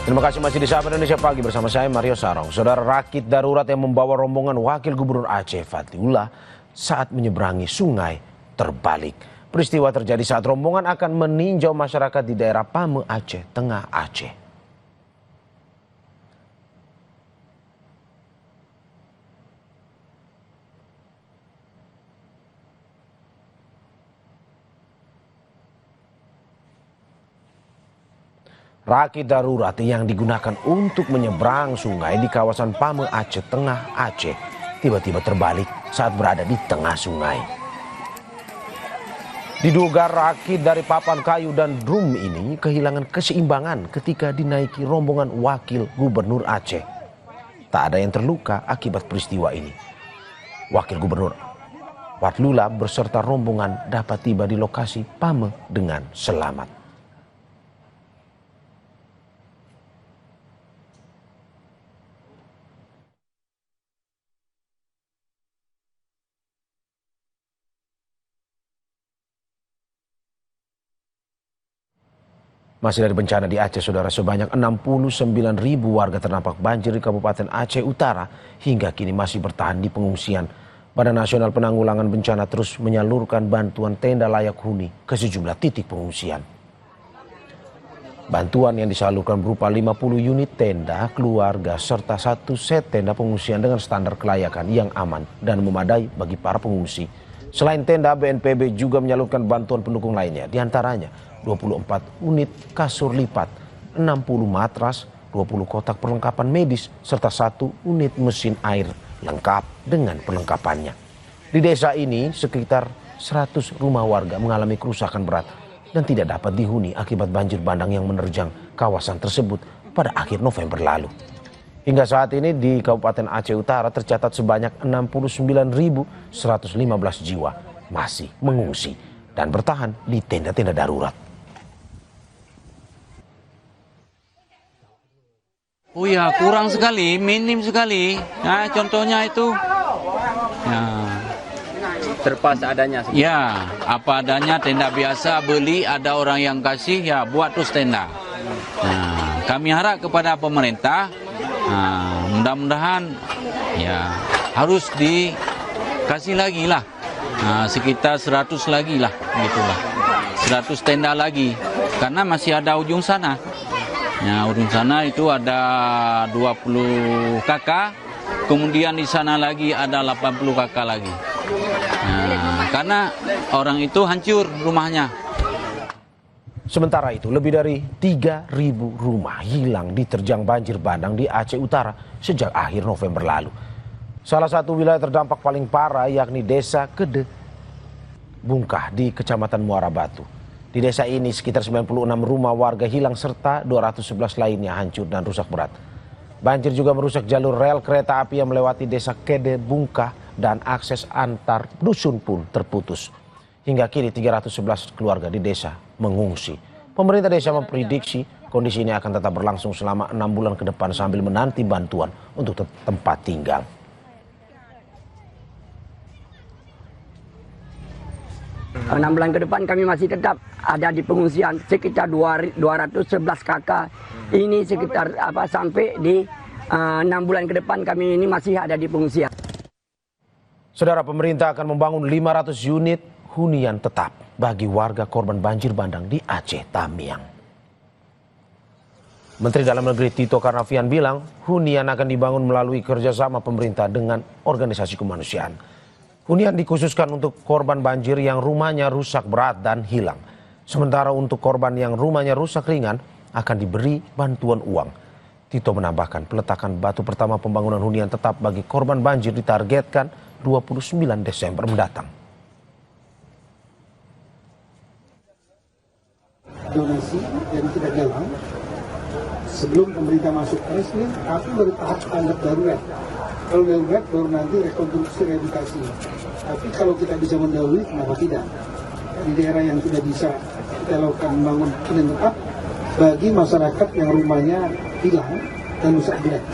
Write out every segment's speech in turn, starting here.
Terima kasih masih di Sapa Indonesia Pagi bersama saya Mario Sarong. Saudara, rakit darurat yang membawa rombongan Wakil Gubernur Aceh Fatliullah saat menyeberangi sungai terbalik. Peristiwa terjadi saat rombongan akan meninjau masyarakat di daerah Pame Aceh, Tengah Aceh. Rakit darurat yang digunakan untuk menyeberang sungai di kawasan Pame Aceh, Tengah Aceh, tiba-tiba terbalik saat berada di tengah sungai. Diduga rakit dari papan kayu dan drum ini kehilangan keseimbangan ketika dinaiki rombongan Wakil Gubernur Aceh. Tak ada yang terluka akibat peristiwa ini. Wakil Gubernur Fatliullah beserta rombongan dapat tiba di lokasi Pame dengan selamat. Masih dari bencana di Aceh, saudara, sebanyak 69.000 warga terdampak banjir di Kabupaten Aceh Utara hingga kini masih bertahan di pengungsian. Badan Nasional Penanggulangan Bencana terus menyalurkan bantuan tenda layak huni ke sejumlah titik pengungsian. Bantuan yang disalurkan berupa 50 unit tenda keluarga serta 1 set tenda pengungsian dengan standar kelayakan yang aman dan memadai bagi para pengungsi. Selain tenda, BNPB juga menyalurkan bantuan pendukung lainnya, diantaranya 24 unit kasur lipat, 60 matras, 20 kotak perlengkapan medis, serta 1 unit mesin air lengkap dengan perlengkapannya. Di desa ini sekitar 100 rumah warga mengalami kerusakan berat dan tidak dapat dihuni akibat banjir bandang yang menerjang kawasan tersebut pada akhir November lalu. Hingga saat ini di Kabupaten Aceh Utara tercatat sebanyak 69.115 jiwa masih mengungsi dan bertahan di tenda-tenda darurat. Oh ya, kurang sekali, minim sekali. Nah, contohnya itu. Ya. Terpas adanya. Ya, apa adanya, tenda biasa beli, ada orang yang kasih, ya buat terus tenda. Nah, kami harap kepada pemerintah, mudah-mudahan ya harus dikasih lagi lah. Sekitar 100 lagi lah, gitulah. 100 tenda lagi, karena masih ada ujung sana. Ya, ujung sana itu ada 20 kakak, kemudian di sana lagi ada 80 kakak lagi. Nah, karena orang itu hancur rumahnya. Sementara itu, lebih dari 3.000 rumah hilang diterjang banjir bandang di Aceh Utara sejak akhir November lalu. Salah satu wilayah terdampak paling parah yakni Desa Kede Bungkah di Kecamatan Muara Batu. Di desa ini sekitar 96 rumah warga hilang serta 211 lainnya hancur dan rusak berat. Banjir juga merusak jalur rel kereta api yang melewati Desa Kede Bungkah dan akses antar dusun pun terputus. Hingga kini 311 keluarga di desa mengungsi. Pemerintah desa memprediksi kondisi ini akan tetap berlangsung selama 6 bulan ke depan sambil menanti bantuan untuk tempat tinggal. Enam bulan ke depan kami masih tetap ada di pengungsian sekitar 211 kakak. Ini sekitar sampai di 6 bulan ke depan kami ini masih ada di pengungsian. Saudara, pemerintah akan membangun 500 unit hunian tetap bagi warga korban banjir bandang di Aceh Tamiang. Menteri Dalam Negeri Tito Karnavian bilang hunian akan dibangun melalui kerjasama pemerintah dengan organisasi kemanusiaan. Hunian dikhususkan untuk korban banjir yang rumahnya rusak berat dan hilang. Sementara untuk korban yang rumahnya rusak ringan akan diberi bantuan uang. Tito menambahkan peletakan batu pertama pembangunan hunian tetap bagi korban banjir ditargetkan 29 Desember mendatang. Donasi dari kita galang sebelum pemerintah masuk resmi, tapi baru tahap tanggap darurat. Kalau darurat baru nanti rekonstruksi rehabilitasi. Tapi kalau kita bisa mendahului, kenapa tidak? Di daerah yang sudah bisa kita lakukan membangun hunian tetap bagi masyarakat yang rumahnya hilang dan rusak berat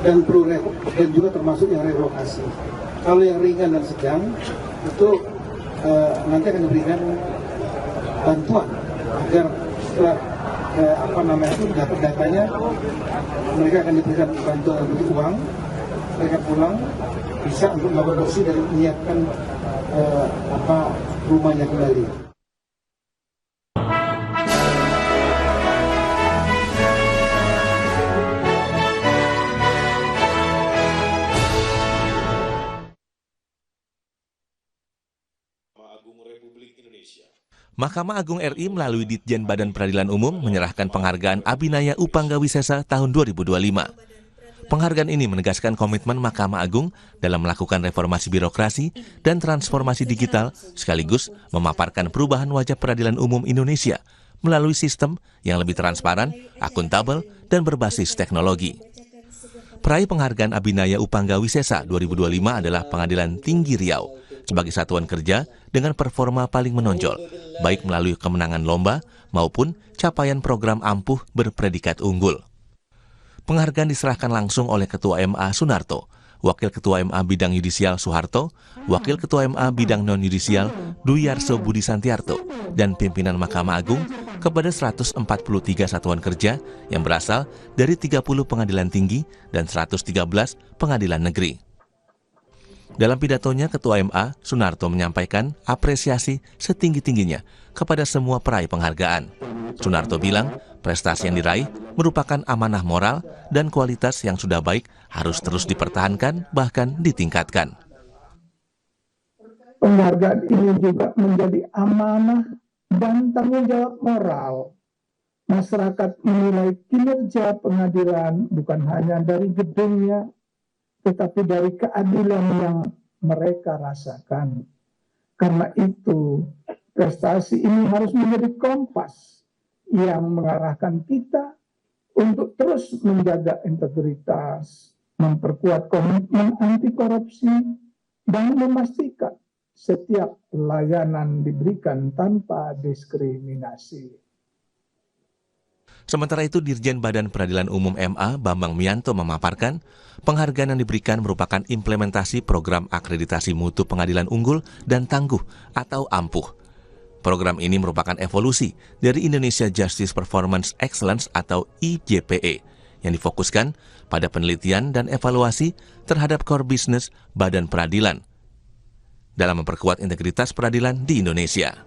dan perlu dan juga termasuk yang relokasi. Kalau yang ringan dan sedang itu nanti akan diberikan bantuan agar setelah dapat datanya, mereka akan diberikan bantuan uang, mereka pulang bisa untuk melakukan bersih dan menyiapkan rumahnya kembali. Mahkamah Agung RI melalui Ditjen Badan Peradilan Umum menyerahkan penghargaan Abhinaya Upanggawisesa tahun 2025. Penghargaan ini menegaskan komitmen Mahkamah Agung dalam melakukan reformasi birokrasi dan transformasi digital sekaligus memaparkan perubahan wajah peradilan umum Indonesia melalui sistem yang lebih transparan, akuntabel, dan berbasis teknologi. Peraih penghargaan Abhinaya Upanggawisesa 2025 adalah Pengadilan Tinggi Riau sebagai satuan kerja dengan performa paling menonjol, baik melalui kemenangan lomba maupun capaian program ampuh berpredikat unggul. Penghargaan diserahkan langsung oleh Ketua MA Sunarto, Wakil Ketua MA Bidang Yudisial Soeharto, Wakil Ketua MA Bidang Non-Yudisial Duyarso Budi Santiarto, dan pimpinan Mahkamah Agung kepada 143 satuan kerja yang berasal dari 30 pengadilan tinggi dan 113 pengadilan negeri. Dalam pidatonya, Ketua MA, Sunarto menyampaikan apresiasi setinggi-tingginya kepada semua peraih penghargaan. Sunarto bilang, prestasi yang diraih merupakan amanah moral dan kualitas yang sudah baik harus terus dipertahankan, bahkan ditingkatkan. Penghargaan ini juga menjadi amanah dan tanggung jawab moral. Masyarakat menilai kinerja pengadilan bukan hanya dari gedungnya, tetapi dari keadilan yang mereka rasakan. Karena itu, prestasi ini harus menjadi kompas yang mengarahkan kita untuk terus menjaga integritas, memperkuat komitmen anti korupsi, dan memastikan setiap layanan diberikan tanpa diskriminasi. Sementara itu, Dirjen Badan Peradilan Umum MA, Bambang Mianto, memaparkan penghargaan yang diberikan merupakan implementasi program akreditasi mutu pengadilan unggul dan tangguh atau AMPUH. Program ini merupakan evolusi dari Indonesia Justice Performance Excellence atau IJPE yang difokuskan pada penelitian dan evaluasi terhadap core business badan peradilan dalam memperkuat integritas peradilan di Indonesia.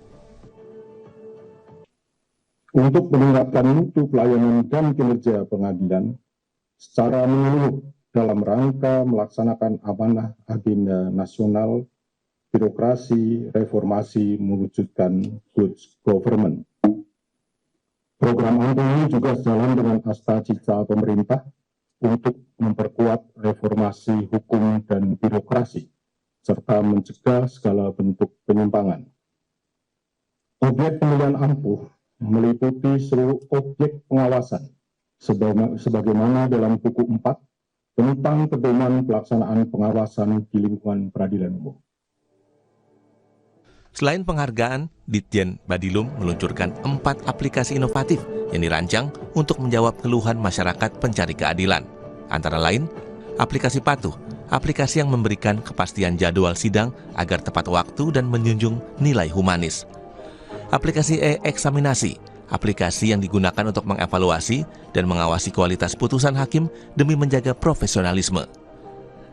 Untuk meningkatkan mutu pelayanan dan kinerja pengadilan secara menyeluruh dalam rangka melaksanakan amanah agenda nasional, birokrasi, reformasi, mewujudkan good government. Program AMPUH ini juga sejalan dengan asta-cita pemerintah untuk memperkuat reformasi hukum dan birokrasi, serta mencegah segala bentuk penyimpangan. Objek pemilihan AMPUH meliputi seluruh objek pengawasan, sebagaimana dalam buku 4 tentang pedoman pelaksanaan pengawasan di lingkungan peradilan umum. Selain penghargaan, Ditjen Badilum meluncurkan 4 aplikasi inovatif yang dirancang untuk menjawab keluhan masyarakat pencari keadilan. Antara lain, aplikasi Patuh, aplikasi yang memberikan kepastian jadwal sidang agar tepat waktu dan menjunjung nilai humanis. Aplikasi e-eksaminasi, aplikasi yang digunakan untuk mengevaluasi dan mengawasi kualitas putusan hakim demi menjaga profesionalisme.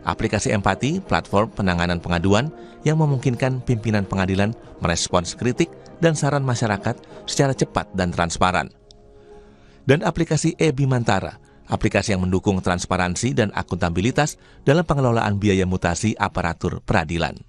Aplikasi Empati, platform penanganan pengaduan yang memungkinkan pimpinan pengadilan merespons kritik dan saran masyarakat secara cepat dan transparan. Dan aplikasi e-Bimantara, aplikasi yang mendukung transparansi dan akuntabilitas dalam pengelolaan biaya mutasi aparatur peradilan.